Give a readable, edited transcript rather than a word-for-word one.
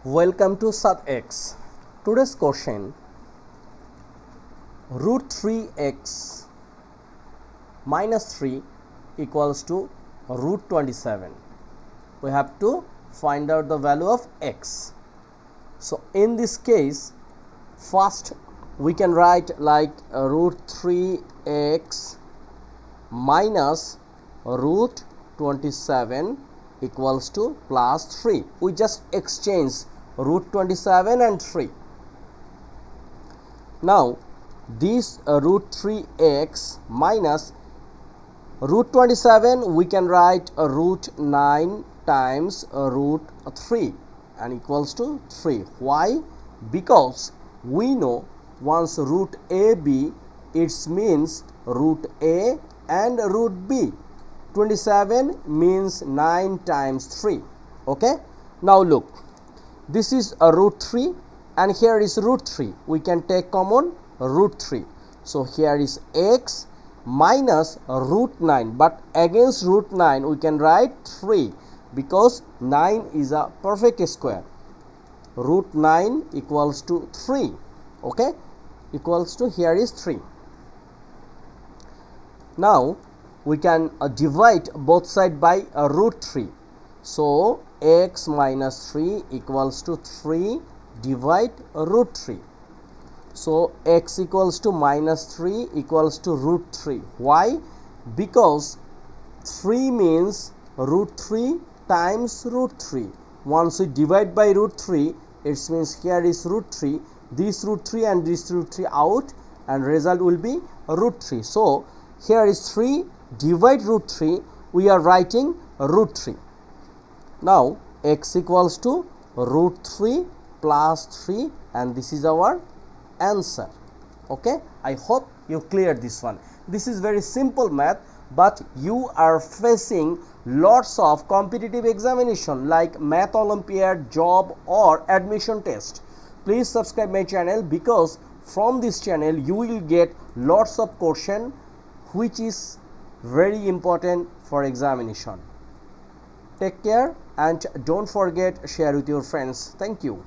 Welcome to Sat X. Today's question, root 3x minus 3 equals to root 27. We have to find out the value of x. So in this case, first we can write like root 3x minus root 27 equals to plus 3. We just exchange root 27 and 3. Now this root 3x minus root 27, we can write root 9 times root 3 and equals to 3. Why? Because we know once root AB, it means root A and root B. 27 means 9 times 3. Okay, now look, this is a root 3 and here is root 3. We can take common root 3. So here is x minus root 9, but against root 9 we can write 3 because 9 is a perfect square. Root 9 equals to 3. Okay, equals to, here is 3. Now we can divide both sides by root 3. So x minus 3 equals to 3 divide root 3. So x equals to minus 3 equals to root 3. Why? Because 3 means root 3 times root 3. Once we divide by root 3, it means here is root 3, this root 3 and this root 3 out, and result will be root 3. So here is 3 divide root 3, we are writing root 3. Now x equals to root 3 plus 3 and this is our answer. Okay, I hope you cleared this one. This is very simple math, but you are facing lots of competitive examination like math olympiad, job or admission test. Please subscribe my channel because from this channel you will get lots of question which is very important for examination. Take care and don't forget, share with your friends. Thank you.